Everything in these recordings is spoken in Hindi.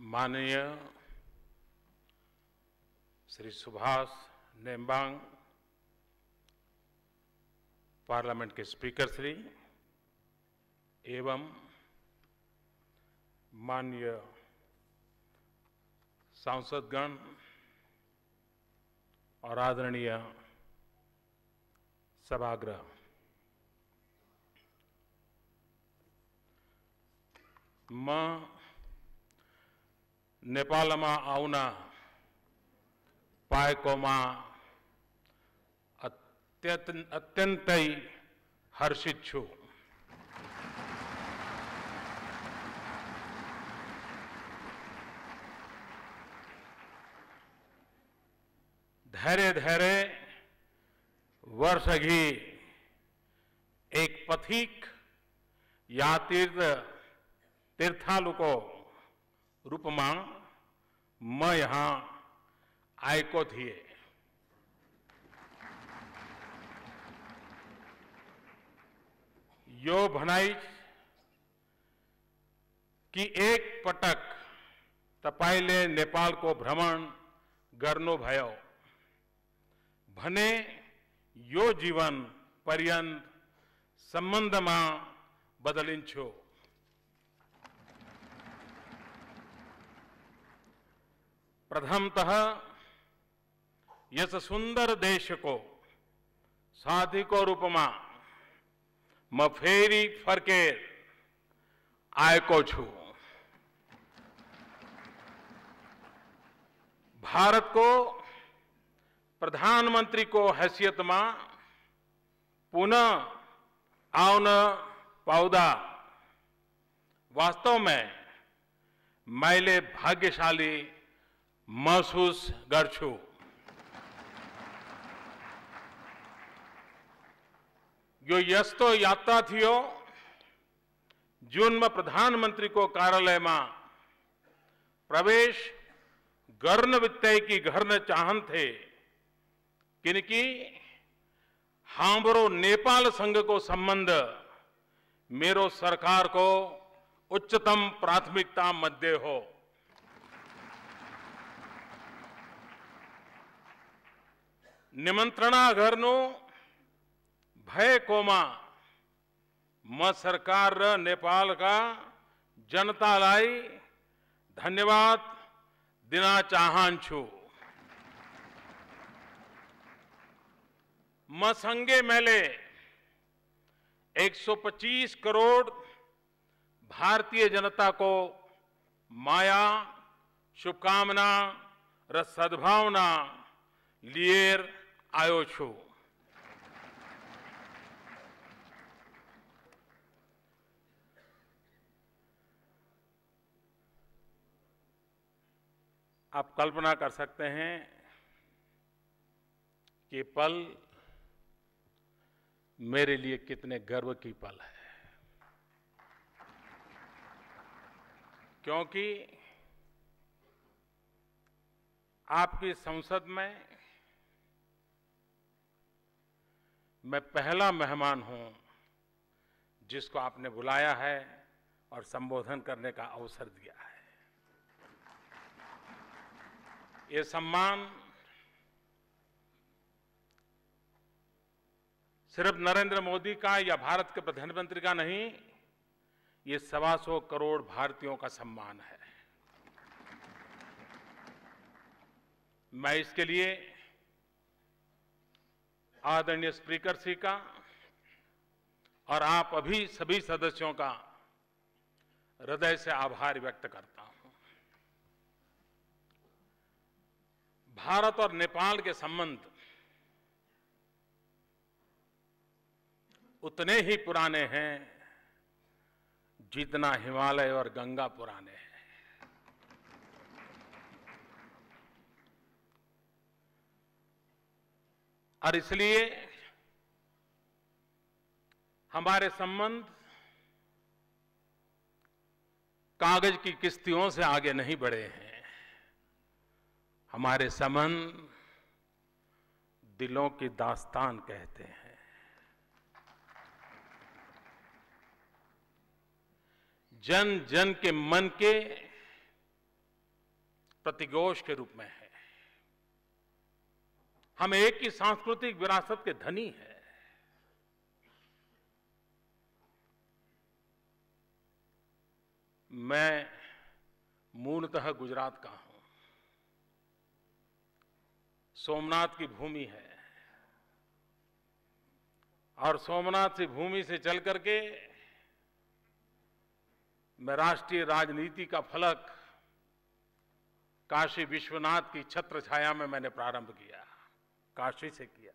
माननीय श्री सुभाष नेम्बांग पार्लियामेंट के स्पीकर श्री एवं माननीय सांसदगण और आदरणीय सभागृह, मैं नेपालमा आउन पाएकोमा अत्यन्तै हर्षित छु। धेरै वर्ष अघि एक पथिक या तीर्थालुको रूपमा म यहाँ आएको थिएँ। यो भनाई कि एक पटक तपाईले नेपालको भ्रमण गर्नुभयो भने यो जीवन पर्यन्त सम्बन्धमा बदलिन्छ। प्रथमतः यस सुन्दर देशको साथीको रूपमा म फेरि फर्केर आएको छु। भारतको प्रधानमन्त्रीको हैसियतमा पुनः आउन पाउँदा वास्तव में मैले भाग्यशाली महसुस गर्छु। यो यस्तो यात्रा थियो जुन म प्रधानमन्त्रीको कार्यालयमा प्रवेश गर्न बित्तिकै गर्न चाहन्थे, किनकि हाम्रो नेपालसँगको सम्बन्ध मेरो सरकारको उच्चतम प्राथमिकता मध्ये हो। निमन्त्रणा गर्नु भएकोमा म सरकार र नेपालका जनतालाई धन्यवाद दिन चाहन्छु। म सँगै मैले 125 करोड़ भारतीय जनता को माया, शुभकामना र सद्भावना लिएर आयो छु। आप कल्पना कर सकते हैं कि पल मेरे लिए कितने गर्व की पल है, क्योंकि आपकी संसद में मैं पहला मेहमान हूं जिसको आपने बुलाया है और संबोधन करने का अवसर दिया है। ये सम्मान सिर्फ नरेंद्र मोदी का या भारत के प्रधानमंत्री का नहीं, ये 125 करोड़ भारतीयों का सम्मान है। मैं इसके लिए आदरणीय स्पीकर जी का और आप अभी सभी सदस्यों का हृदय से आभार व्यक्त करता हूं। भारत और नेपाल के संबंध उतने ही पुराने हैं जितना हिमालय और गंगा पुराने हैं। और इसलिए हमारे संबंध कागज की किश्तियों से आगे नहीं बढ़े हैं। हमारे संबंध दिलों की दास्तान कहते हैं। जन जन के मन के प्रतिघोष के रूप में है। हम एक ही सांस्कृतिक विरासत के धनी हैं। मैं मूलतः गुजरात का हूं। सोमनाथ की भूमि है और सोमनाथ की भूमि से चल करके मैं राष्ट्रीय राजनीति का फलक काशी विश्वनाथ की छत्र छाया में मैंने प्रारंभ किया, काशी से किया,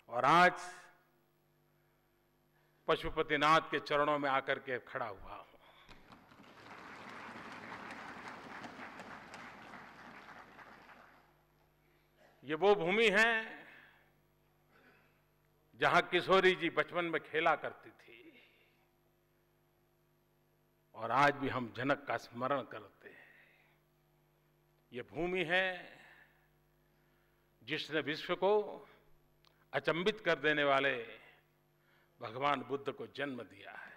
और आज पशुपतिनाथ के चरणों में आकर के खड़ा हुआ हूं। ये वो भूमि है जहां किशोरी जी बचपन में खेला करती थी और आज भी हम जनक का स्मरण करते हैं। ये भूमि है जिसने विश्व को अचंभित कर देने वाले भगवान बुद्ध को जन्म दिया है।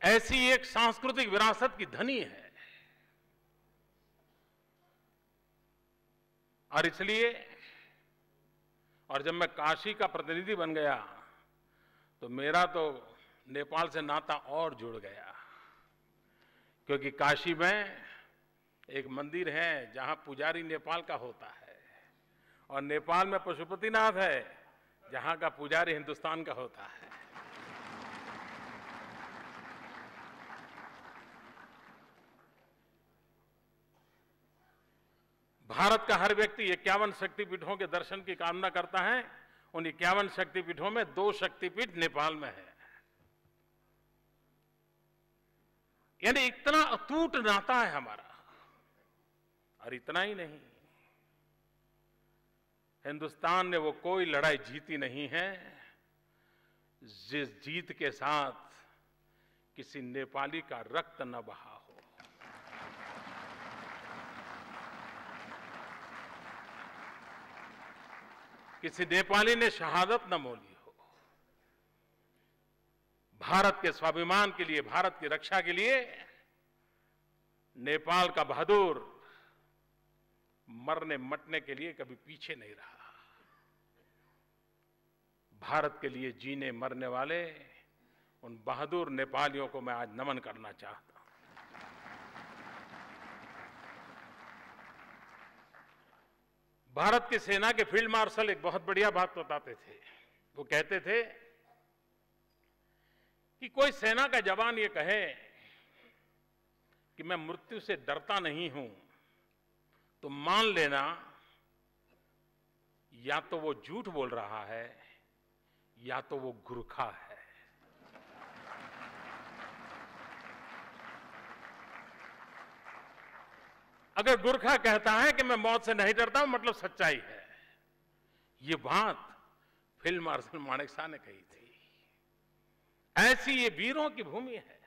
ऐसी एक सांस्कृतिक विरासत की धनी है और इसलिए, और जब मैं काशी का प्रतिनिधि बन गया तो मेरा तो नेपाल से नाता और जुड़ गया, क्योंकि काशी में एक मंदिर है जहां पुजारी नेपाल का होता है और नेपाल में पशुपतिनाथ है जहां का पुजारी हिंदुस्तान का होता है। भारत का हर व्यक्ति 51 शक्तिपीठों के दर्शन की कामना करता है। उन 51 शक्तिपीठों में 2 शक्तिपीठ नेपाल में है। यानी इतना अटूट नाता है हमारा। और इतना ही नहीं, हिंदुस्तान ने वो कोई लड़ाई जीती नहीं है जिस जीत के साथ किसी नेपाली का रक्त न बहा हो। किसी नेपाली ने शहादत न मोली हो। भारत के स्वाभिमान के लिए, भारत की रक्षा के लिए नेपाल का बहादुर मरने मटने के लिए कभी पीछे नहीं रहा। भारत के लिए जीने मरने वाले उन बहादुर नेपालियों को मैं आज नमन करना चाहता हूं। भारत की सेना के फील्ड मार्शल एक बहुत बढ़िया बात बताते थे। वो कहते थे कि कोई सेना का जवान ये कहे कि मैं मृत्यु से डरता नहीं हूं, तो मान लेना या तो वो झूठ बोल रहा है या तो वो गुरखा है। अगर गुरखा कहता है कि मैं मौत से नहीं डरता हूं, मतलब सच्चाई है। ये बात फील्ड मार्शल मानेकशॉ ने कही थी। ऐसी ये वीरों की भूमि है,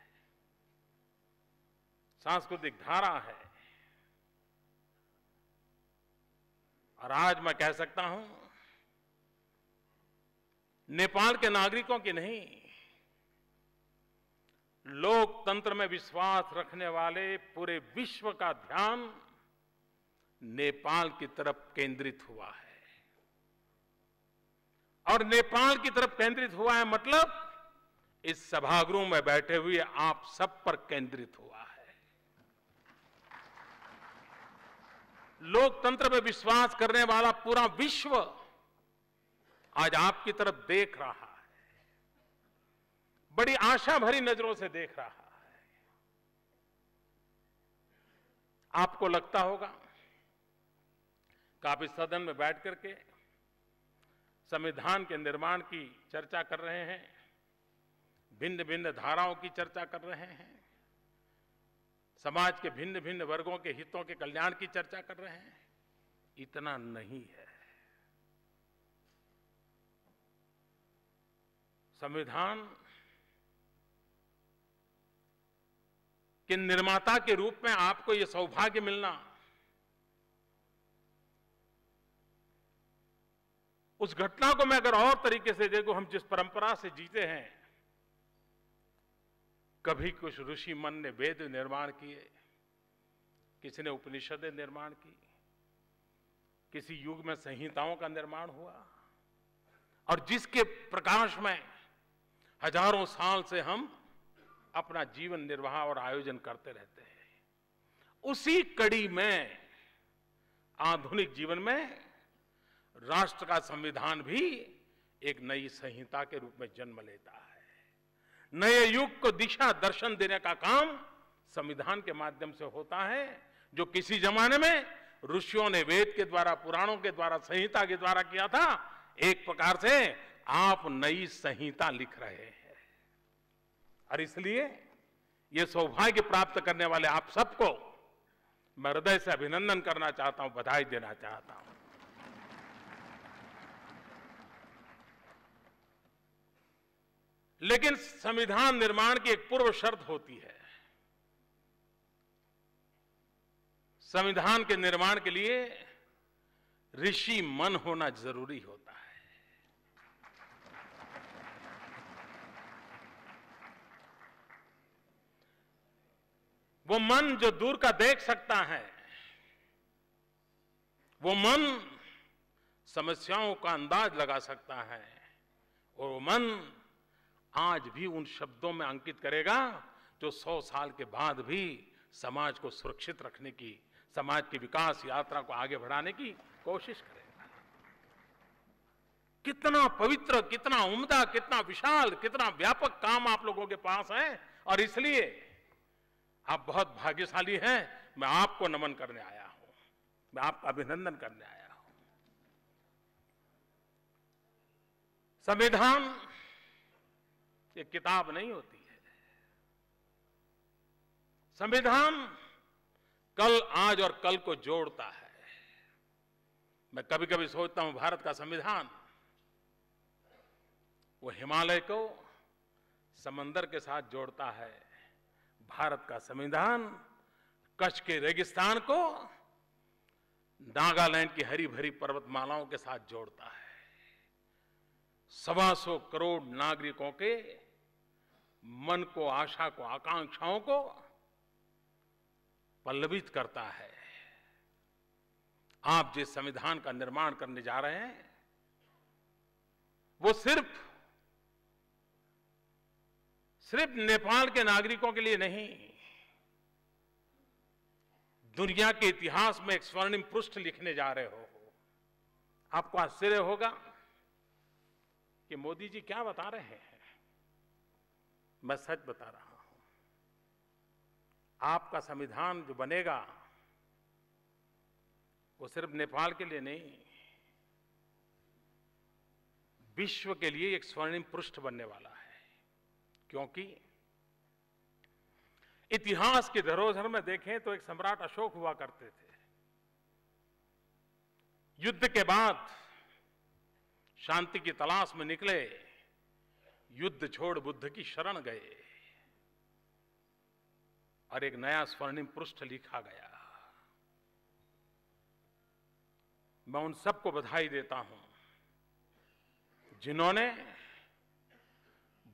सांस्कृतिक धारा है। और आज मैं कह सकता हूं, नेपाल के नागरिकों की नहीं, लोकतंत्र में विश्वास रखने वाले पूरे विश्व का ध्यान नेपाल की तरफ केंद्रित हुआ है। और नेपाल की तरफ केंद्रित हुआ है मतलब इस सभागृह में बैठे हुए आप सब पर केंद्रित हुआ है। लोकतंत्र में विश्वास करने वाला पूरा विश्व आज आपकी तरफ देख रहा है, बड़ी आशा भरी नजरों से देख रहा है। आपको लगता होगा कि आप इस सदन में बैठ करके संविधान के निर्माण की चर्चा कर रहे हैं, भिन्न भिन्न धाराओं की चर्चा कर रहे हैं, समाज के भिन्न भिन्न वर्गों के हितों के कल्याण की चर्चा कर रहे हैं। इतना नहीं है। संविधान के निर्माता के रूप में आपको यह सौभाग्य मिलना उस घटना को मैं अगर और तरीके से देखूं, हम जिस परंपरा से जीते हैं, कभी कुछ ऋषि मन ने वेद निर्माण किए, किसी ने उपनिषदें निर्माण की, किसी युग में संहिताओं का निर्माण हुआ, और जिसके प्रकाश में हजारों साल से हम अपना जीवन निर्वाह और आयोजन करते रहते हैं। उसी कड़ी में आधुनिक जीवन में राष्ट्र का संविधान भी एक नई संहिता के रूप में जन्म लेता है। नए युग को दिशा दर्शन देने का काम संविधान के माध्यम से होता है, जो किसी जमाने में ऋषियों ने वेद के द्वारा, पुराणों के द्वारा, संहिता के द्वारा किया था। एक प्रकार से आप नई संहिता लिख रहे हैं, और इसलिए ये सौभाग्य प्राप्त करने वाले आप सबको मैं हृदय से अभिनंदन करना चाहता हूं, बधाई देना चाहता हूं। लेकिन संविधान निर्माण की एक पूर्व शर्त होती है। संविधान के निर्माण के लिए ऋषि मन होना जरूरी होता है। वो मन जो दूर का देख सकता है, वो मन समस्याओं का अंदाज लगा सकता है, और वो मन आज भी उन शब्दों में अंकित करेगा जो 100 साल के बाद भी समाज को सुरक्षित रखने की, समाज की विकास यात्रा को आगे बढ़ाने की कोशिश करेगा। कितना पवित्र, कितना उम्दा, कितना विशाल, कितना व्यापक काम आप लोगों के पास है, और इसलिए आप बहुत भाग्यशाली हैं। मैं आपको नमन करने आया हूं, मैं आपका अभिनंदन करने आया हूं। संविधान एक किताब नहीं होती है। संविधान कल, आज और कल को जोड़ता है। मैं कभी कभी सोचता हूं, भारत का संविधान वो हिमालय को समंदर के साथ जोड़ता है, भारत का संविधान कच्छ के रेगिस्तान को नागालैंड की हरी भरी पर्वतमालाओं के साथ जोड़ता है। 125 करोड़ नागरिकों के मन को, आशा को, आकांक्षाओं को पल्लवित करता है। आप जिस संविधान का निर्माण करने जा रहे हैं, वो सिर्फ नेपाल के नागरिकों के लिए नहीं, दुनिया के इतिहास में एक स्वर्णिम पृष्ठ लिखने जा रहे हो। आपको आश्चर्य होगा कि मोदी जी क्या बता रहे हैं। मैं सच बता रहा हूं। आपका संविधान जो बनेगा वो सिर्फ नेपाल के लिए नहीं, विश्व के लिए एक स्वर्णिम पृष्ठ बनने वाला है। क्योंकि इतिहास की धरोहर में देखें तो एक सम्राट अशोक हुआ करते थे। युद्ध के बाद शांति की तलाश में निकले, युद्ध छोड़ बुद्ध की शरण गए, और एक नया स्वर्णिम पृष्ठ लिखा गया। मैं उन सबको बधाई देता हूं जिन्होंने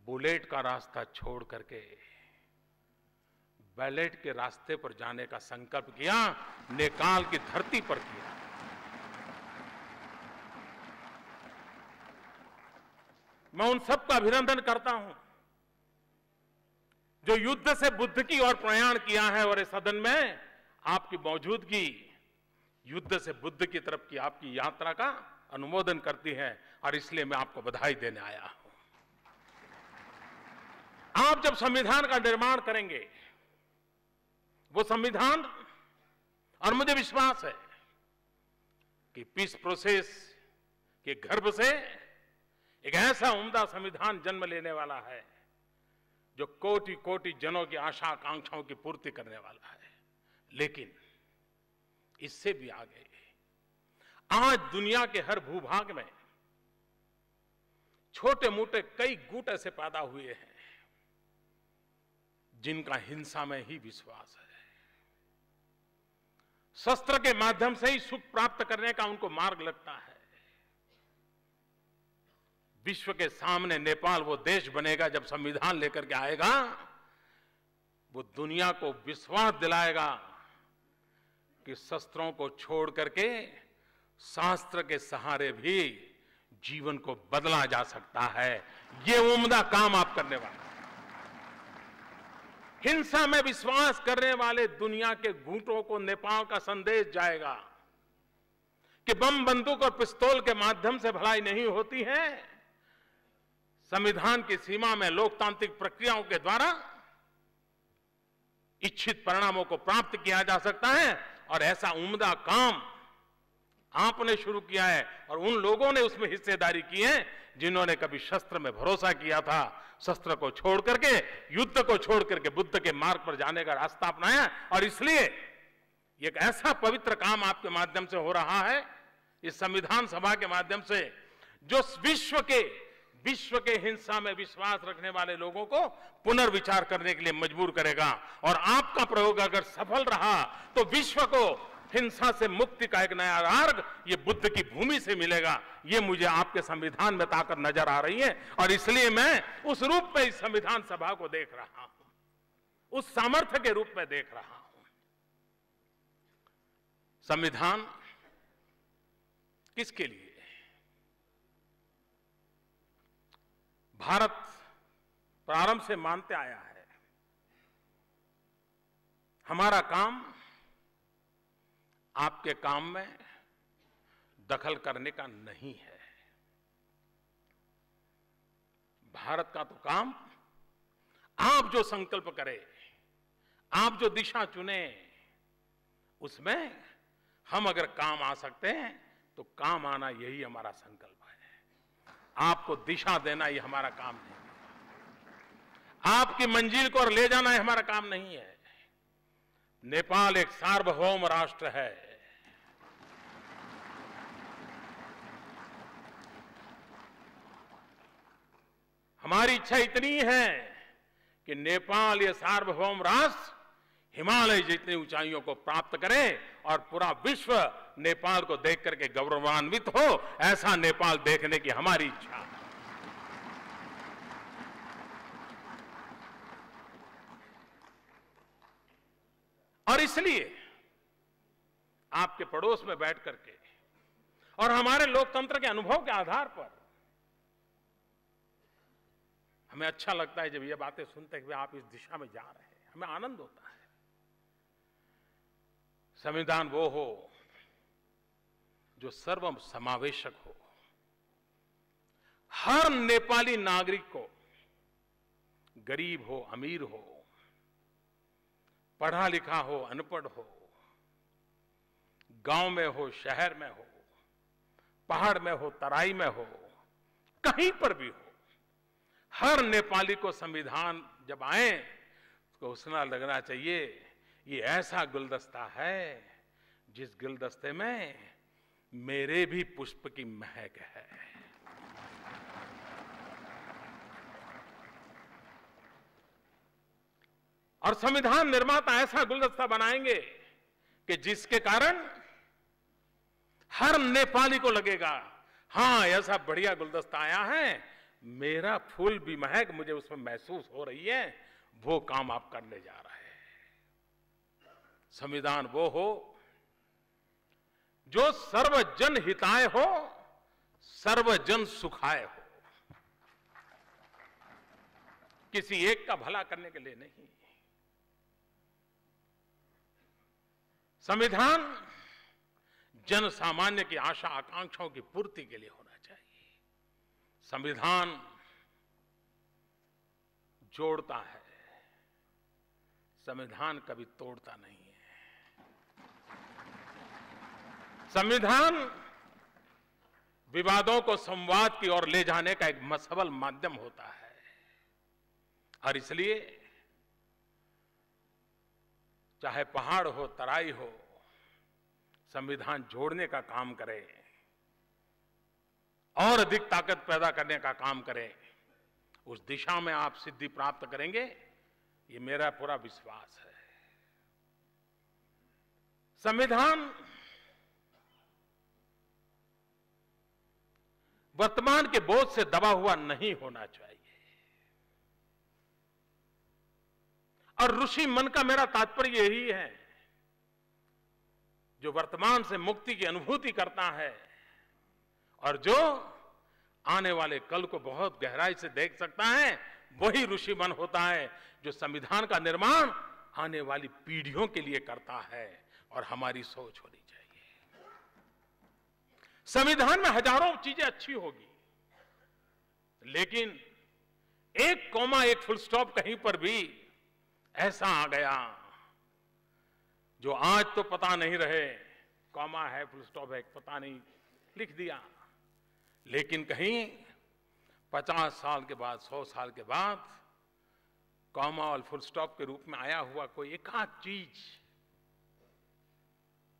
बुलेट का रास्ता छोड़ करके बैलेट के रास्ते पर जाने का संकल्प किया, नेपाल की धरती पर किया। मैं उन सबका अभिनंदन करता हूं जो युद्ध से बुद्ध की ओर प्रयाण किया है, और इस सदन में आपकी मौजूदगी युद्ध से बुद्ध की तरफ की आपकी यात्रा का अनुमोदन करती है, और इसलिए मैं आपको बधाई देने आया हूं। आप जब संविधान का निर्माण करेंगे, वो संविधान, और मुझे विश्वास है कि पीस प्रोसेस के गर्भ से एक ऐसा उम्दा संविधान जन्म लेने वाला है जो कोटि कोटि जनों की आशा आकांक्षाओं की पूर्ति करने वाला है। लेकिन इससे भी आगे आज दुनिया के हर भूभाग में छोटे मोटे कई गुट ऐसे पैदा हुए हैं जिनका हिंसा में ही विश्वास है, शस्त्र के माध्यम से ही सुख प्राप्त करने का उनको मार्ग लगता है। विश्व के सामने नेपाल वो देश बनेगा जब संविधान लेकर के आएगा, वो दुनिया को विश्वास दिलाएगा कि शस्त्रों को छोड़ करके शास्त्र के सहारे भी जीवन को बदला जा सकता है। ये उम्दा काम आप करने वाले। हिंसा में विश्वास करने वाले दुनिया के घूंटों को नेपाल का संदेश जाएगा कि बम, बंदूक और पिस्तौल के माध्यम से भलाई नहीं होती है। संविधान की सीमा में लोकतांत्रिक प्रक्रियाओं के द्वारा इच्छित परिणामों को प्राप्त किया जा सकता है। और ऐसा उम्दा काम आपने शुरू किया है और उन लोगों ने उसमें हिस्सेदारी की है जिन्होंने कभी शस्त्र में भरोसा किया था, शस्त्र को छोड़ करके, युद्ध को छोड़ करके बुद्ध के मार्ग पर जाने का रास्ता अपनाया। और इसलिए एक ऐसा पवित्र काम आपके माध्यम से हो रहा है, इस संविधान सभा के माध्यम से, जो विश्व के हिंसा में विश्वास रखने वाले लोगों को पुनर्विचार करने के लिए मजबूर करेगा। और आपका प्रयोग अगर सफल रहा तो विश्व को हिंसा से मुक्ति का एक नया मार्ग ये बुद्ध की भूमि से मिलेगा। ये मुझे आपके संविधान में ताकत नजर आ रही है और इसलिए मैं उस रूप में इस संविधान सभा को देख रहा हूं, उस सामर्थ्य के रूप में देख रहा हूं। संविधान किसके लिए? भारत प्रारंभ से मानते आया है हमारा काम आपके काम में दखल करने का नहीं है। भारत का तो काम आप जो संकल्प करें, आप जो दिशा चुने, उसमें हम अगर काम आ सकते हैं तो काम आना यही हमारा संकल्प है। आपको दिशा देना ये हमारा काम नहीं है, आपकी मंजिल को और ले जाना ये हमारा काम नहीं है। नेपाल एक सार्वभौम राष्ट्र है। हमारी इच्छा इतनी है कि नेपाल ये सार्वभौम राष्ट्र हिमालय जितनी ऊंचाइयों को प्राप्त करे और पूरा विश्व नेपाल को देख करके गौरवान्वित हो। ऐसा नेपाल देखने की हमारी इच्छा है। और इसलिए आपके पड़ोस में बैठ करके और हमारे लोकतंत्र के अनुभव के आधार पर हमें अच्छा लगता है जब ये बातें सुनते हुए आप इस दिशा में जा रहे हैं, हमें आनंद होता है। संविधान वो हो जो सर्व समावेशक हो, हर नेपाली नागरिक को, गरीब हो अमीर हो, पढ़ा लिखा हो अनपढ़ हो, गांव में हो शहर में हो, पहाड़ में हो तराई में हो, कहीं पर भी हो, हर नेपाली को संविधान जब आए तो उसना लगना चाहिए ये ऐसा गुलदस्ता है जिस गुलदस्ते में मेरे भी पुष्प की महक है। और संविधान निर्माता ऐसा गुलदस्ता बनाएंगे कि जिसके कारण हर नेपाली को लगेगा हां ऐसा बढ़िया गुलदस्ता आया है, मेरा फूल भी महक मुझे उसमें महसूस हो रही है। वो काम आप करने जा रहे हैं। संविधान वो हो जो सर्वजन हिताय हो, सर्वजन सुखाय हो, किसी एक का भला करने के लिए नहीं। संविधान जन सामान्य की आशा आकांक्षाओं की पूर्ति के लिए होना चाहिए। संविधान जोड़ता है, संविधान कभी तोड़ता नहीं है। संविधान विवादों को संवाद की ओर ले जाने का एक सबल माध्यम होता है। और इसलिए चाहे पहाड़ हो तराई हो, संविधान जोड़ने का काम करे और अधिक ताकत पैदा करने का काम करे। उस दिशा में आप सिद्धि प्राप्त करेंगे, ये मेरा पूरा विश्वास है। संविधान वर्तमान के बोझ से दबा हुआ नहीं होना चाहिए। और ऋषि मन का मेरा तात्पर्य यही है, जो वर्तमान से मुक्ति की अनुभूति करता है और जो आने वाले कल को बहुत गहराई से देख सकता है, वही ऋषि मन होता है, जो संविधान का निर्माण आने वाली पीढ़ियों के लिए करता है। और हमारी सोच होनी चाहिए। संविधान में हजारों चीजें अच्छी होगी, लेकिन एक कॉमा, एक फुल स्टॉप कहीं पर भी ऐसा आ गया जो आज तो पता नहीं रहे, कॉमा है, फुल स्टॉप है, पता नहीं, लिख दिया, लेकिन कहीं 50 साल के बाद, 100 साल के बाद कॉमा और फुल स्टॉप के रूप में आया हुआ कोई एकाध चीज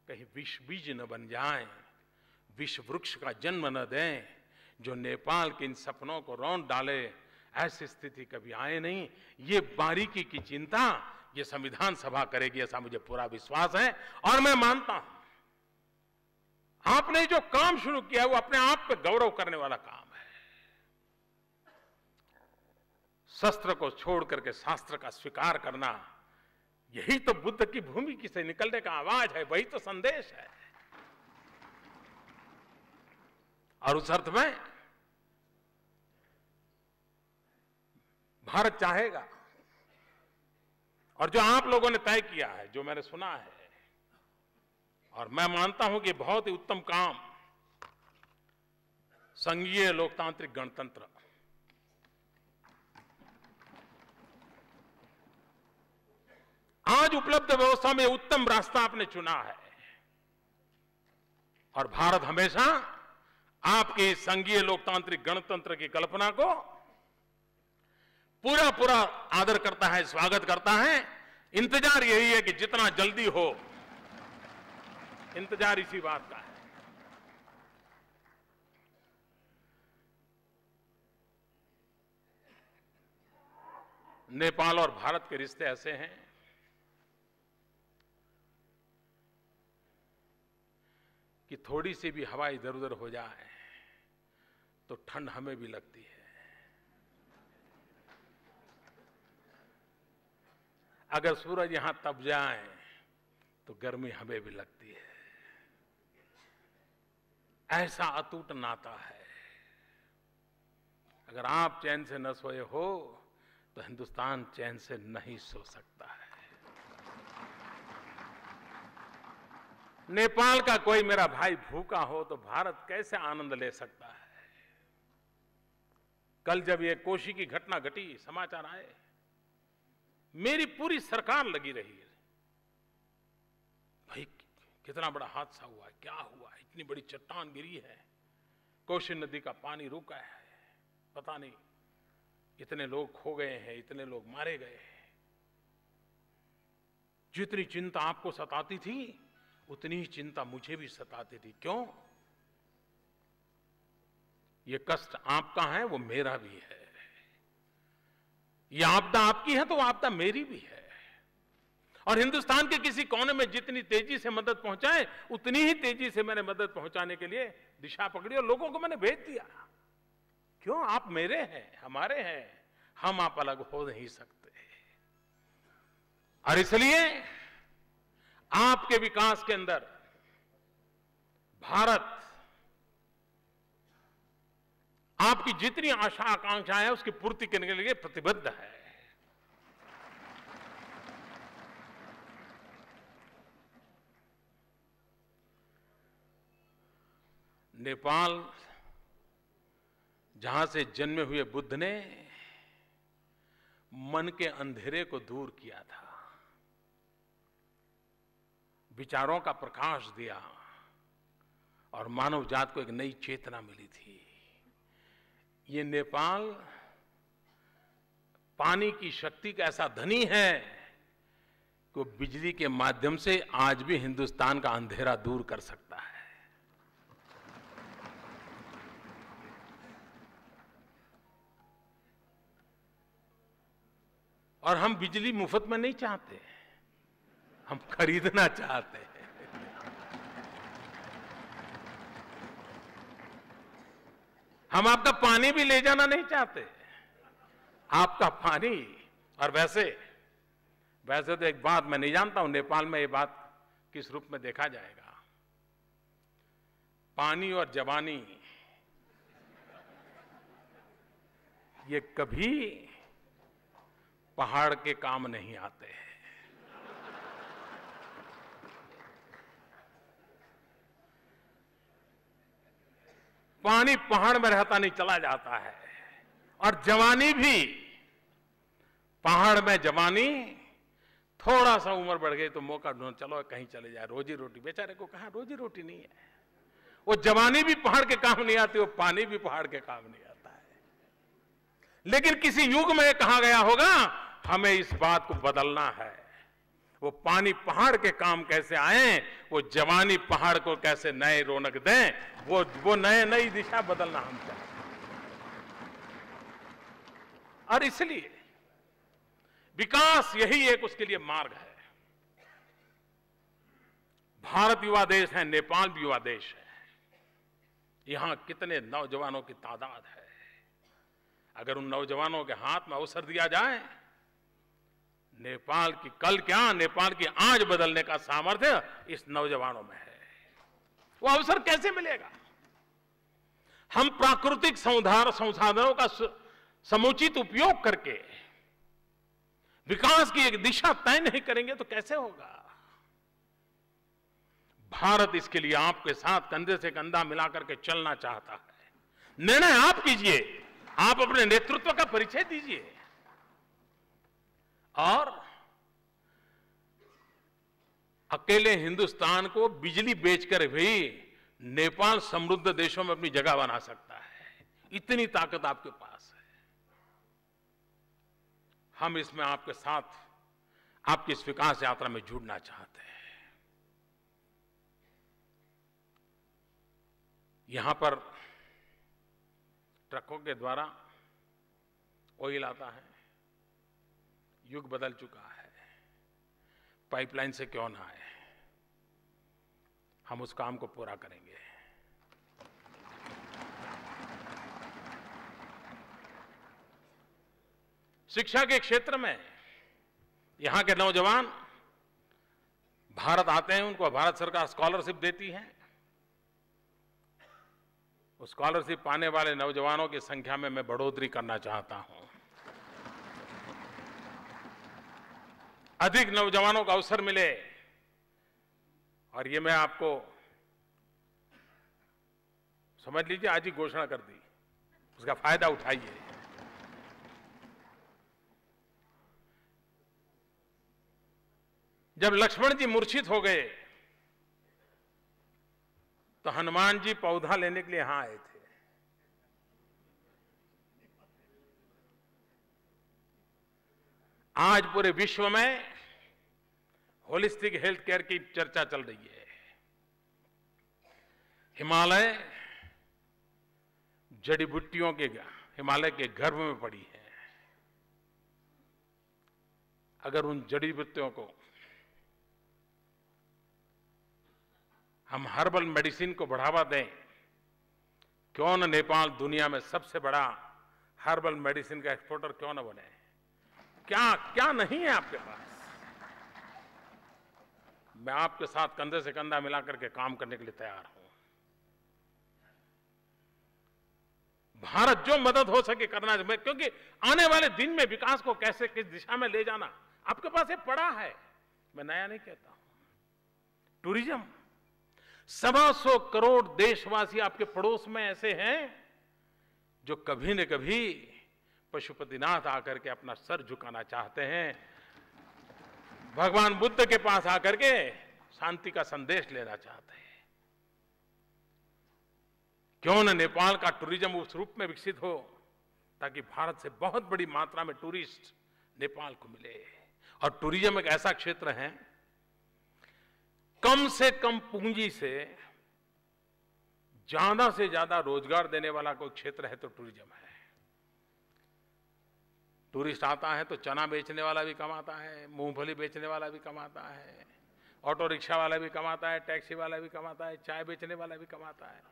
कहीं विष बीज न बन जाए, विष वृक्ष का जन्म न दें, जो नेपाल के इन सपनों को रौंद डाले। ऐसी स्थिति कभी आए नहीं। ये बारीकी की चिंता ये संविधान सभा करेगी, ऐसा मुझे पूरा विश्वास है। और मैं मानता हूं आपने जो काम शुरू किया है वो अपने आप पे गौरव करने वाला काम है। शस्त्र को छोड़ करके शास्त्र का स्वीकार करना, यही तो बुद्ध की भूमि की से निकलने का आवाज है, वही तो संदेश है। और उस अर्थ में भारत चाहेगा, और जो आप लोगों ने तय किया है, जो मैंने सुना है, और मैं मानता हूं कि बहुत ही उत्तम काम, संघीय लोकतांत्रिक गणतंत्र, आज उपलब्ध व्यवस्था में उत्तम रास्ता आपने चुना है। और भारत हमेशा आपके संघीय लोकतांत्रिक गणतंत्र की कल्पना को पूरा पूरा आदर करता है, स्वागत करता है। इंतजार यही है कि जितना जल्दी हो, इंतजार इसी बात का है। नेपाल और भारत के रिश्ते ऐसे हैं कि थोड़ी सी भी हवा इधर उधर हो जाए तो ठंड हमें भी लगती है। अगर सूरज यहां तप जाए तो गर्मी हमें भी लगती है। ऐसा अटूट नाता है। अगर आप चैन से न सोए हो तो हिंदुस्तान चैन से नहीं सो सकता है। नेपाल का कोई मेरा भाई भूखा हो तो भारत कैसे आनंद ले सकता है। कल जब ये कोशी की घटना घटी, समाचार आए, मेरी पूरी सरकार लगी रही है, भाई कितना बड़ा हादसा हुआ है, क्या हुआ है, इतनी बड़ी चट्टान गिरी है, कोशी नदी का पानी रुका है, पता नहीं इतने लोग खो गए हैं, इतने लोग मारे गए हैं। जितनी चिंता आपको सताती थी उतनी ही चिंता मुझे भी सताती थी। क्यों? ये कष्ट आपका है, वो मेरा भी है। ये आपदा आपकी है तो वो आपदा मेरी भी है। और हिंदुस्तान के किसी कोने में जितनी तेजी से मदद पहुंचाए उतनी ही तेजी से मैंने मदद पहुंचाने के लिए दिशा पकड़ी और लोगों को मैंने भेज दिया। क्यों? आप मेरे हैं, हमारे हैं, हम आप अलग हो नहीं सकते। और इसलिए आपके विकास के अंदर भारत आपकी जितनी आशा आकांक्षाएं है उसकी पूर्ति करने के लिए प्रतिबद्ध है। नेपाल जहां से जन्मे हुए बुद्ध ने मन के अंधेरे को दूर किया था, विचारों का प्रकाश दिया और मानव जात को एक नई चेतना मिली थी। ये नेपाल पानी की शक्ति का ऐसा धनी है कि वो बिजली के माध्यम से आज भी हिंदुस्तान का अंधेरा दूर कर सकता है। और हम बिजली मुफ्त में नहीं चाहते, हम खरीदना चाहते हैं। हम आपका पानी भी ले जाना नहीं चाहते, आपका पानी। और वैसे तो एक बात मैं नहीं जानता हूं नेपाल में ये बात किस रूप में देखा जाएगा। पानी और जवानी ये कभी पहाड़ के काम नहीं आते हैं। पानी पहाड़ में रहता नहीं, चला जाता है। और जवानी भी, पहाड़ में जवानी, थोड़ा सा उम्र बढ़ गई तो मौका ढूंढ, चलो कहीं चले जाए, रोजी रोटी। बेचारे को कहां रोजी रोटी नहीं है। वो जवानी भी पहाड़ के काम नहीं आती, वो पानी भी पहाड़ के काम नहीं आता है। लेकिन किसी युग में कहा गया होगा, हमें इस बात को बदलना है। वो पानी पहाड़ के काम कैसे आए, वो जवानी पहाड़ को कैसे नए रौनक दें, वो नई दिशा बदलना हम चाहते हैं। और इसलिए विकास यही एक उसके लिए मार्ग है। भारत युवा देश है, नेपाल भी युवा देश है। यहां कितने नौजवानों की तादाद है। अगर उन नौजवानों के हाथ में अवसर दिया जाए, नेपाल की कल क्या, नेपाल की आज बदलने का सामर्थ्य इस नौजवानों में है। वो अवसर कैसे मिलेगा? हम प्राकृतिक संसाधनों का समुचित उपयोग करके विकास की एक दिशा तय नहीं करेंगे तो कैसे होगा? भारत इसके लिए आपके साथ कंधे से कंधा मिलाकर के चलना चाहता है। निर्णय आप कीजिए, आप अपने नेतृत्व का परिचय दीजिए। और अकेले हिंदुस्तान को बिजली बेचकर भी नेपाल समृद्ध देशों में अपनी जगह बना सकता है। इतनी ताकत आपके पास है। हम इसमें आपके साथ आपकी इस विकास यात्रा में जुड़ना चाहते हैं। यहां पर ट्रकों के द्वारा ऑयल आता है। युग बदल चुका है। पाइपलाइन से क्यों ना आए, हम उस काम को पूरा करेंगे। शिक्षा के क्षेत्र में यहां के नौजवान भारत आते हैं, उनको भारत सरकार स्कॉलरशिप देती है। उस स्कॉलरशिप पाने वाले नौजवानों की संख्या में मैं बढ़ोतरी करना चाहता हूं। अधिक नौजवानों को अवसर मिले। और ये मैं आपको समझ लीजिए, आज ही घोषणा कर दी, उसका फायदा उठाइए। जब लक्ष्मण जी मूर्छित हो गए तो हनुमान जी पौधा लेने के लिए यहां आए थे। आज पूरे विश्व में होलिस्टिक हेल्थ केयर की चर्चा चल रही है। हिमालय जड़ी बूटियों के हिमालय के गर्भ में पड़ी है। अगर उन जड़ी बूटियों को हम हर्बल मेडिसिन को बढ़ावा दें, क्यों न नेपाल दुनिया में सबसे बड़ा हर्बल मेडिसिन का एक्सपोर्टर क्यों न बने? क्या क्या नहीं है आपके पास? मैं आपके साथ कंधे से कंधा मिलाकर के काम करने के लिए तैयार हूं। भारत जो मदद हो सके करना चाहिए, क्योंकि आने वाले दिन में विकास को कैसे किस दिशा में ले जाना आपके पास ये पड़ा है। मैं नया नहीं कहता हूं। टूरिज्म, 125 करोड़ देशवासी आपके पड़ोस में ऐसे हैं जो कभी न कभी पशुपतिनाथ आकर के अपना सर झुकाना चाहते हैं, भगवान बुद्ध के पास आकर के शांति का संदेश लेना चाहते हैं। क्यों न नेपाल का टूरिज्म उस रूप में विकसित हो ताकि भारत से बहुत बड़ी मात्रा में टूरिस्ट नेपाल को मिले। और टूरिज्म एक ऐसा क्षेत्र है, कम से कम पूंजी से ज्यादा रोजगार देने वाला कोई क्षेत्र है तो टूरिज्म है। टूरिस्ट आता है तो चना बेचने वाला भी कमाता है, मूंगफली बेचने वाला भी कमाता है, ऑटो रिक्शा वाला भी कमाता है, टैक्सी वाला भी कमाता है, चाय बेचने वाला भी कमाता है।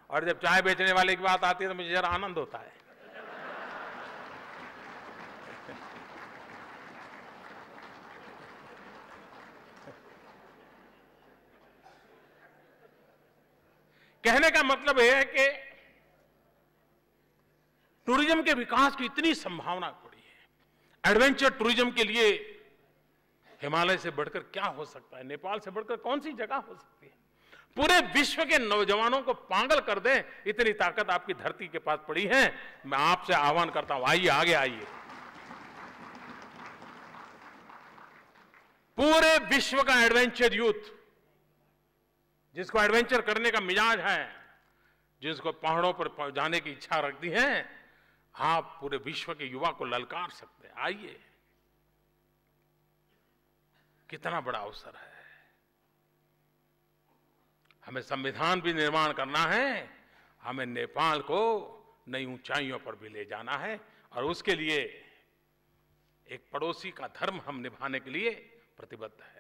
और जब चाय बेचने वाले की बात आती है तो मुझे जरा आनंद होता है। कहने का मतलब यह है कि टूरिज्म के विकास की इतनी संभावना पड़ी है। एडवेंचर टूरिज्म के लिए हिमालय से बढ़कर क्या हो सकता है, नेपाल से बढ़कर कौन सी जगह हो सकती है। पूरे विश्व के नौजवानों को पागल कर दें, इतनी ताकत आपकी धरती के पास पड़ी है। मैं आपसे आह्वान करता हूं, आइए, आगे आइए। पूरे विश्व का एडवेंचर यूथ, जिसको एडवेंचर करने का मिजाज है, जिसको पहाड़ों पर जाने की इच्छा रखती है, आप पूरे विश्व के युवा को ललकार सकते हैं। आइए, कितना बड़ा अवसर है। हमें संविधान भी निर्माण करना है, हमें नेपाल को नई ऊंचाइयों पर भी ले जाना है, और उसके लिए एक पड़ोसी का धर्म हम निभाने के लिए प्रतिबद्ध है।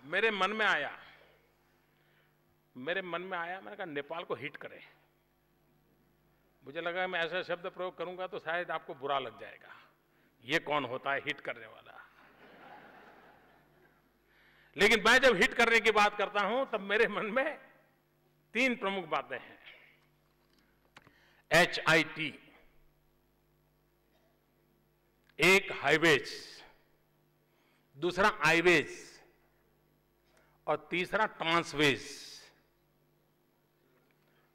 मेरे मन में आया, मैंने कहा नेपाल को हिट करें। मुझे लगा मैं ऐसा शब्द प्रयोग करूंगा तो शायद आपको बुरा लग जाएगा। ये कौन होता है हिट करने वाला? लेकिन मैं जब हिट करने की बात करता हूं तब मेरे मन में 3 प्रमुख बातें हैं। HIT, एक हाईवेज, दूसरा आईवेज और तीसरा ट्रांसवेज।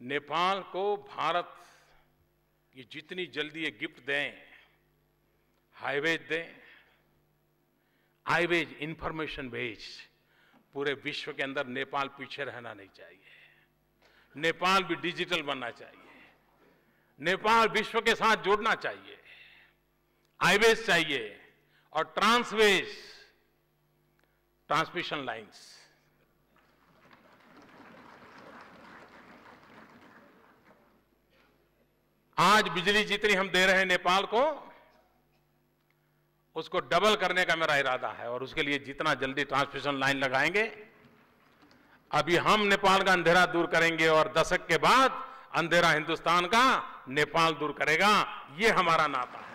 नेपाल को भारत ये जितनी जल्दी ये गिफ्ट दें, हाईवेज दें, आईवेज, इंफॉर्मेशन वेज, पूरे विश्व के अंदर नेपाल पीछे रहना नहीं चाहिए। नेपाल भी डिजिटल बनना चाहिए, नेपाल विश्व के साथ जुड़ना चाहिए। हाईवेज चाहिए और ट्रांसवेज, ट्रांसमिशन लाइंस। आज बिजली जितनी हम दे रहे हैं नेपाल को, उसको डबल करने का मेरा इरादा है, और उसके लिए जितना जल्दी ट्रांसमिशन लाइन लगाएंगे, अभी हम नेपाल का अंधेरा दूर करेंगे और दशक के बाद अंधेरा हिंदुस्तान का नेपाल दूर करेगा। ये हमारा नाता है।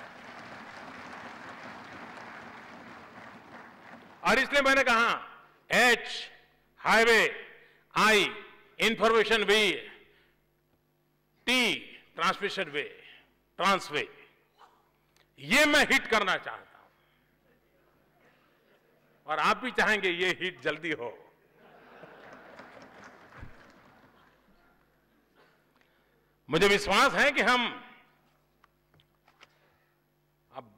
और इसलिए मैंने कहा H highway, I information way, T transmission way, transway, ये मैं हिट करना चाहता हूं, और आप भी चाहेंगे ये हिट जल्दी हो। मुझे विश्वास है कि हम अब,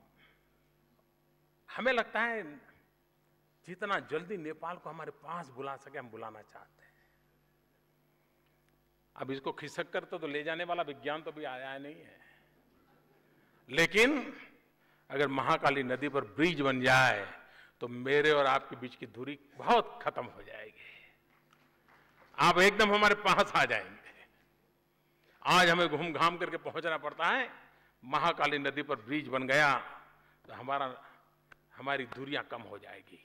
हमें लगता है जितना जल्दी नेपाल को हमारे पास बुला सके हम बुलाना चाहते हैं। अब इसको खिसक कर तो ले जाने वाला विज्ञान तो भी आया नहीं है, लेकिन अगर महाकाली नदी पर ब्रिज बन जाए तो मेरे और आपके बीच की दूरी बहुत खत्म हो जाएगी। आप एकदम हमारे पास आ जाएंगे। आज हमें घूम घाम करके पहुंचना पड़ता है, महाकाली नदी पर ब्रिज बन गया तो हमारी दूरियां कम हो जाएगी,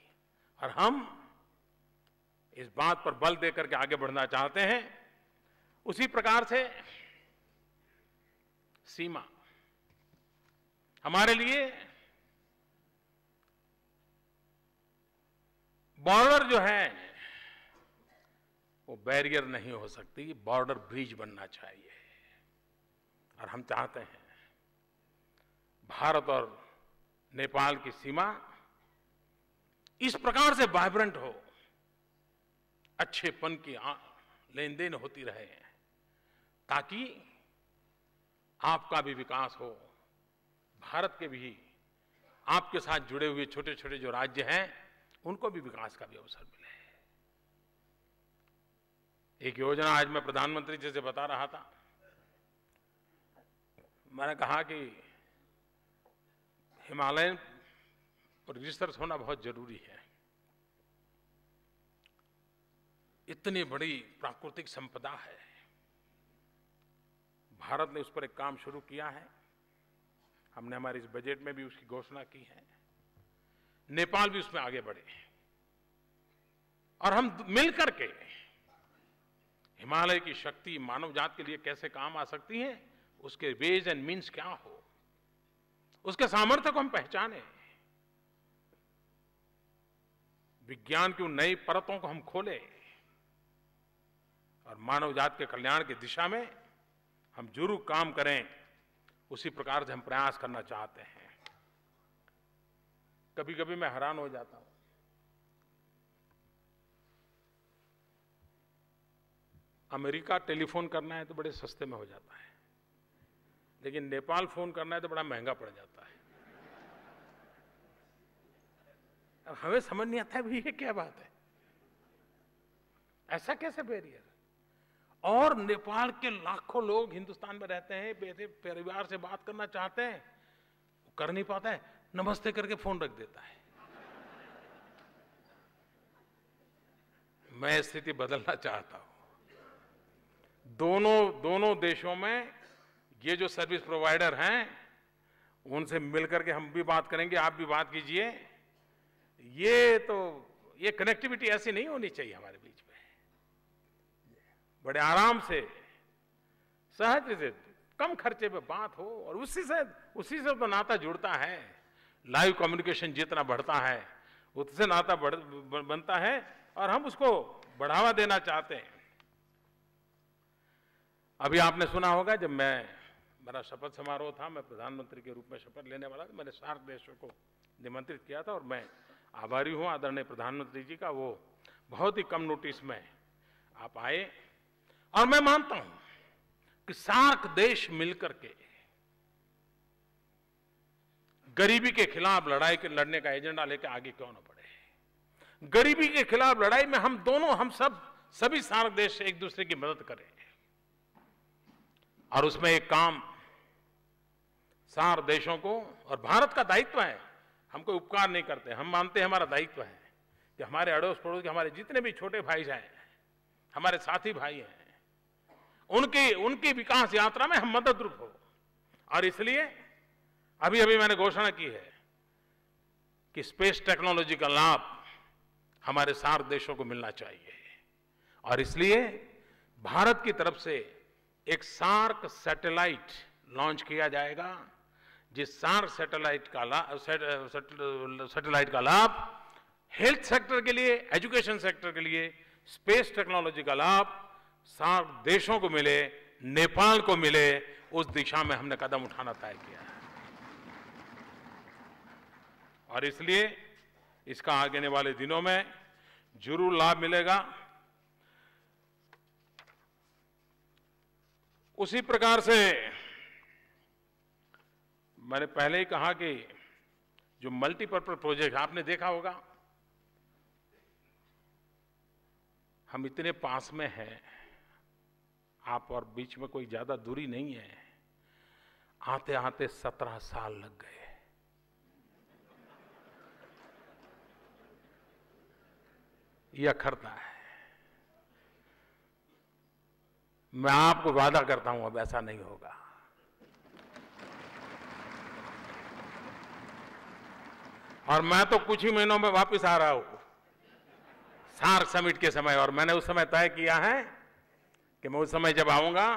और हम इस बात पर बल देकर के आगे बढ़ना चाहते हैं। उसी प्रकार से सीमा हमारे लिए, बॉर्डर जो है वो बैरियर नहीं हो सकती, बॉर्डर ब्रिज बनना चाहिए। और हम चाहते हैं भारत और नेपाल की सीमा इस प्रकार से वाइब्रेंट हो, अच्छेपन की लेन देन होती रहे, ताकि आपका भी विकास हो, भारत के भी आपके साथ जुड़े हुए छोटे छोटे जो राज्य हैं उनको भी विकास का भी अवसर मिले। एक योजना आज मैं प्रधानमंत्री जी से बता रहा था, मैंने कहा कि हिमालय पर रिसर्च होना बहुत जरूरी है। इतनी बड़ी प्राकृतिक संपदा है, भारत ने उस पर एक काम शुरू किया है। हमने हमारे इस बजट में भी उसकी घोषणा की है। नेपाल भी उसमें आगे बढ़े और हम मिलकर के हिमालय की शक्ति मानव जात के लिए कैसे काम आ सकती है, उसके वेज एंड मीन्स क्या हो, उसके सामर्थ्य को हम पहचाने, विज्ञान की उन नई परतों को हम खोले और मानव जात के कल्याण की दिशा में हम जरूर काम करें। उसी प्रकार से हम प्रयास करना चाहते हैं। कभी कभी मैं हैरान हो जाता हूं, अमेरिका टेलीफोन करना है तो बड़े सस्ते में हो जाता है, लेकिन नेपाल फोन करना है तो बड़ा महंगा पड़ जाता है। अब हमें समझ नहीं आता है भाई ये क्या बात है, ऐसा कैसे बैरियर। और नेपाल के लाखों लोग हिंदुस्तान में रहते हैं, बेटे परिवार से बात करना चाहते हैं, वो कर नहीं पाता है, नमस्ते करके फोन रख देता है। मैं स्थिति बदलना चाहता हूं। दोनों देशों में ये जो सर्विस प्रोवाइडर हैं उनसे मिलकर के हम भी बात करेंगे, आप भी बात कीजिए। ये कनेक्टिविटी ऐसी नहीं होनी चाहिए हमारे बीच में। बड़े आराम से, सहज से, कम खर्चे पे बात हो और उसी से तो नाता जुड़ता है। लाइव कम्युनिकेशन जितना बढ़ता है उससे नाता बनता है और हम उसको बढ़ावा देना चाहते हैं। अभी आपने सुना होगा, जब मेरा शपथ समारोह था, मैं प्रधानमंत्री के रूप में शपथ लेने वाला था, मैंने 7 देशों को निमंत्रित किया था और मैं आभारी हूं आदरणीय प्रधानमंत्री जी का, वो बहुत ही कम नोटिस में आप आए। और मैं मानता हूं कि सार्क देश मिलकर के गरीबी के खिलाफ लड़ने का एजेंडा लेकर आगे क्यों न बढ़े। गरीबी के खिलाफ लड़ाई में हम सभी सार्क देश एक दूसरे की मदद करें और उसमें एक काम सार्क देशों को, और भारत का दायित्व है, हम कोई उपकार नहीं करते, हम मानते हैं हमारा दायित्व है कि हमारे अड़ोस पड़ोस के हमारे जितने भी छोटे भाई हैं, हमारे साथी भाई हैं, उनकी विकास यात्रा में हम मदद रूप हो। और इसलिए अभी मैंने घोषणा की है कि स्पेस टेक्नोलॉजी का लाभ हमारे सार्क देशों को मिलना चाहिए और इसलिए भारत की तरफ से एक सार्क सैटेलाइट लॉन्च किया जाएगा, जिस सार्क सैटेलाइट का लाभ हेल्थ सेक्टर के लिए, एजुकेशन सेक्टर के लिए, स्पेस टेक्नोलॉजी का लाभ सार्क देशों को मिले, नेपाल को मिले, उस दिशा में हमने कदम उठाना तय किया है। और इसलिए इसका आगे वाले दिनों में जरूर लाभ मिलेगा। उसी प्रकार से मैंने पहले ही कहा कि जो मल्टीपर्पज प्रोजेक्ट आपने देखा होगा, हम इतने पास में हैं, आप और बीच में कोई ज्यादा दूरी नहीं है, आते आते 17 साल लग गए। ये अखरता है। मैं आपको वादा करता हूं अब ऐसा नहीं होगा। और मैं तो कुछ ही महीनों में वापस आ रहा हूं सार्क समिट के समय, और मैंने उस समय तय किया है कि मैं उस समय जब आऊंगा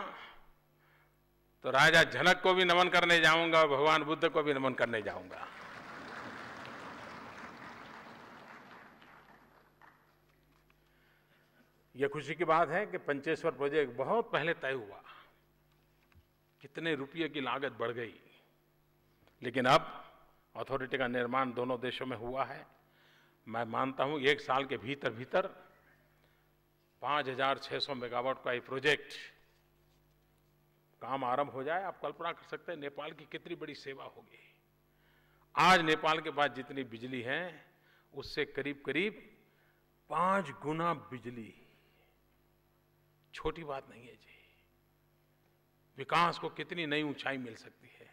तो राजा जनक को भी नमन करने जाऊंगा और भगवान बुद्ध को भी नमन करने जाऊंगा। यह खुशी की बात है कि पंचेश्वर प्रोजेक्ट बहुत पहले तय हुआ, कितने रुपये की लागत बढ़ गई, लेकिन अब अथॉरिटी का निर्माण दोनों देशों में हुआ है। मैं मानता हूं 1 साल के भीतर 5600 मेगावाट का ये प्रोजेक्ट काम आरंभ हो जाए। आप कल्पना कर सकते हैं नेपाल की कितनी बड़ी सेवा होगी। आज नेपाल के पास जितनी बिजली है उससे करीब करीब 5 गुना बिजली। छोटी बात नहीं है जी। विकास को कितनी नई ऊंचाई मिल सकती है,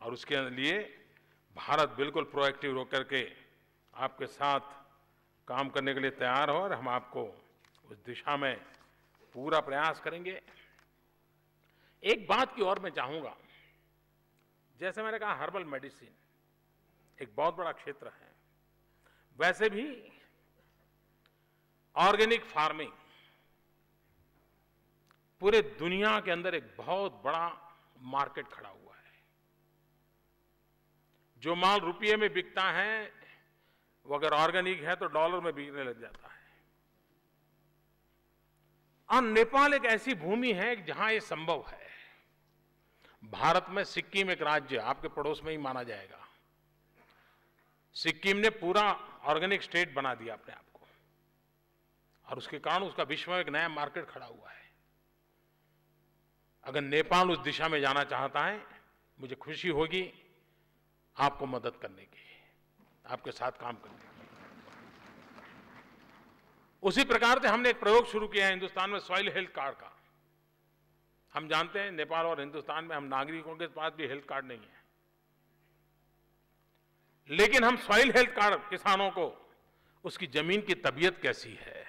और उसके लिए भारत बिल्कुल प्रोएक्टिव होकर के आपके साथ काम करने के लिए तैयार हो, और हम आपको उस दिशा में पूरा प्रयास करेंगे। एक बात की और मैं चाहूंगा, जैसे मैंने कहा हर्बल मेडिसिन एक बहुत बड़ा क्षेत्र है, वैसे भी ऑर्गेनिक फार्मिंग पूरे दुनिया के अंदर एक बहुत बड़ा मार्केट खड़ा हुआ है। जो माल रुपये में बिकता है वो अगर ऑर्गेनिक है तो डॉलर में बिकने लग जाता है। और नेपाल एक ऐसी भूमि है जहां ये संभव है। भारत में सिक्किम एक राज्य आपके पड़ोस में ही माना जाएगा। सिक्किम ने पूरा ऑर्गेनिक स्टेट बना दिया अपने आप को, और उसके कारण उसका विश्व में एक नया मार्केट खड़ा हुआ है। अगर नेपाल उस दिशा में जाना चाहता है, मुझे खुशी होगी आपको मदद करने की, आपके साथ काम करने की। उसी प्रकार से हमने एक प्रयोग शुरू किया है हिंदुस्तान में सॉइल हेल्थ कार्ड का। हम जानते हैं नेपाल और हिंदुस्तान में हम नागरिकों के पास भी हेल्थ कार्ड नहीं है, लेकिन हम सॉइल हेल्थ कार्ड किसानों को उसकी जमीन की तबीयत कैसी है,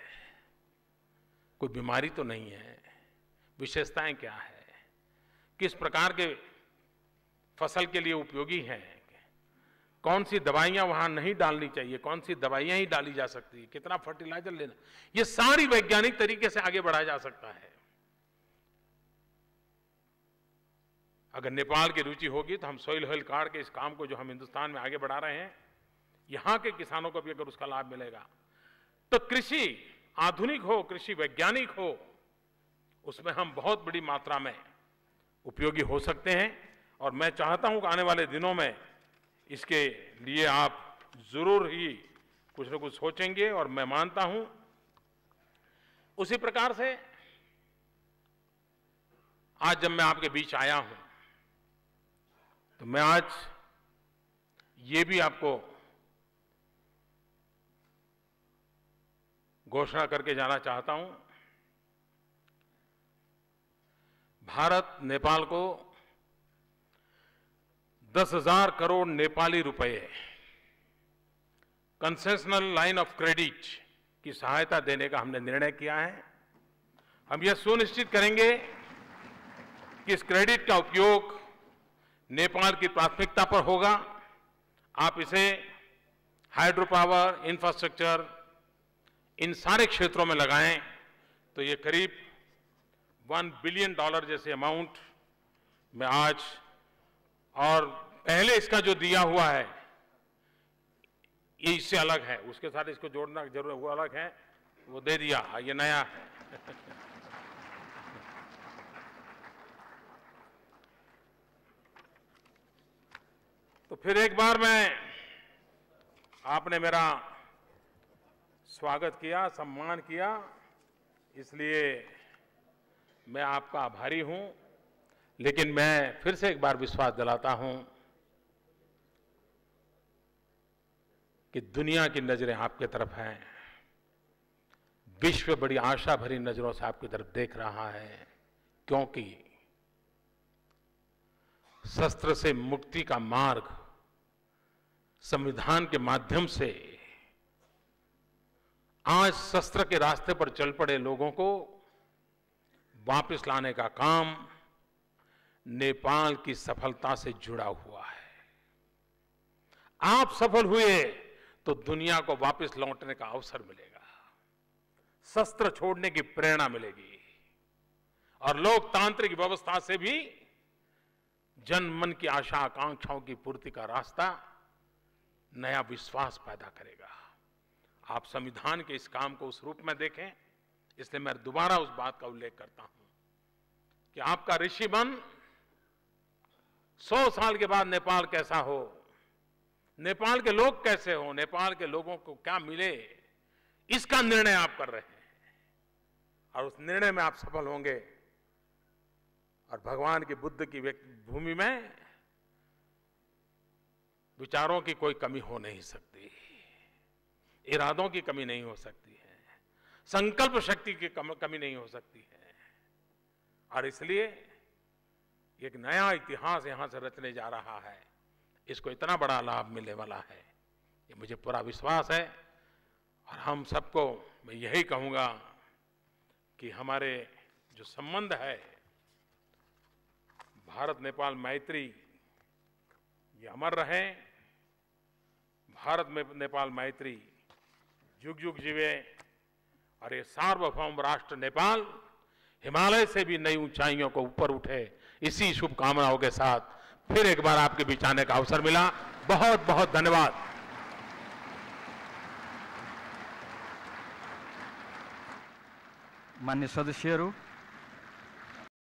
कोई बीमारी तो नहीं है, विशेषताएं क्या है, किस प्रकार के फसल के लिए उपयोगी हैं, कौन सी दवाइयां वहां नहीं डालनी चाहिए, कौन सी दवाइयां ही डाली जा सकती है, कितना फर्टिलाइजर लेना, ये सारी वैज्ञानिक तरीके से आगे बढ़ाया जा सकता है। अगर नेपाल की रुचि होगी तो हम सॉइल हेल्थ कार्ड के इस काम को जो हम हिंदुस्तान में आगे बढ़ा रहे हैं, यहां के किसानों को भी अगर उसका लाभ मिलेगा तो कृषि आधुनिक हो, कृषि वैज्ञानिक हो, उसमें हम बहुत बड़ी मात्रा में उपयोगी हो सकते हैं। और मैं चाहता हूं कि आने वाले दिनों में इसके लिए आप जरूर ही कुछ न कुछ सोचेंगे, और मैं मानता हूं उसी प्रकार से आज जब मैं आपके बीच आया हूं तो मैं आज ये भी आपको घोषणा करके जाना चाहता हूं, भारत नेपाल को 10,000 करोड़ नेपाली रुपए कंसेशनल लाइन ऑफ क्रेडिट की सहायता देने का हमने निर्णय किया है। हम यह सुनिश्चित करेंगे कि इस क्रेडिट का उपयोग नेपाल की प्राथमिकता पर होगा। आप इसे हाइड्रो पावर, इंफ्रास्ट्रक्चर, इन सारे क्षेत्रों में लगाएं तो ये करीब $1 बिलियन जैसे अमाउंट में आज, और पहले इसका जो दिया हुआ है ये इससे अलग है, उसके साथ इसको जोड़ना जरूर, वो अलग है, वो दे दिया, ये नया है। तो फिर एक बार आपने मेरा स्वागत किया, सम्मान किया, इसलिए मैं आपका आभारी हूं। लेकिन मैं फिर से एक बार विश्वास दिलाता हूं कि दुनिया की नजरें आपके तरफ हैं, विश्व बड़ी आशा भरी नजरों से आपकी तरफ देख रहा है, क्योंकि शस्त्र से मुक्ति का मार्ग संविधान के माध्यम से आज शस्त्र के रास्ते पर चल पड़े लोगों को वापस लाने का काम नेपाल की सफलता से जुड़ा हुआ है। आप सफल हुए तो दुनिया को वापस लौटने का अवसर मिलेगा, शस्त्र छोड़ने की प्रेरणा मिलेगी, और लोकतांत्रिक व्यवस्था से भी जन मन की आशा आकांक्षाओं की पूर्ति का रास्ता नया विश्वास पैदा करेगा। आप संविधान के इस काम को उस रूप में देखें, इसलिए मैं दोबारा उस बात का उल्लेख करता हूं कि आपका ऋषि मन 100 साल के बाद नेपाल कैसा हो, नेपाल के लोग कैसे हो, नेपाल के लोगों को क्या मिले, इसका निर्णय आप कर रहे हैं, और उस निर्णय में आप सफल होंगे। और भगवान की बुद्ध की भूमि में विचारों की कोई कमी हो नहीं सकती, इरादों की कमी नहीं हो सकती है, संकल्प शक्ति की कमी नहीं हो सकती है। और इसलिए एक नया इतिहास यहां से रचने जा रहा है, इसको इतना बड़ा लाभ मिलने वाला है, ये मुझे पूरा विश्वास है। और हम सबको मैं यही कहूंगा कि हमारे जो संबंध है, भारत नेपाल मैत्री, ये अमर रहे। भारत में नेपाल मैत्री जुग जुग जीवे, और ये सार्वभौम राष्ट्र नेपाल हिमालय से भी नई ऊंचाइयों को ऊपर उठे, इसी शुभकामनाओं के साथ फिर एक बार आपके बीच आने का अवसर मिला। बहुत बहुत धन्यवाद। मान्य सदस्यहरू,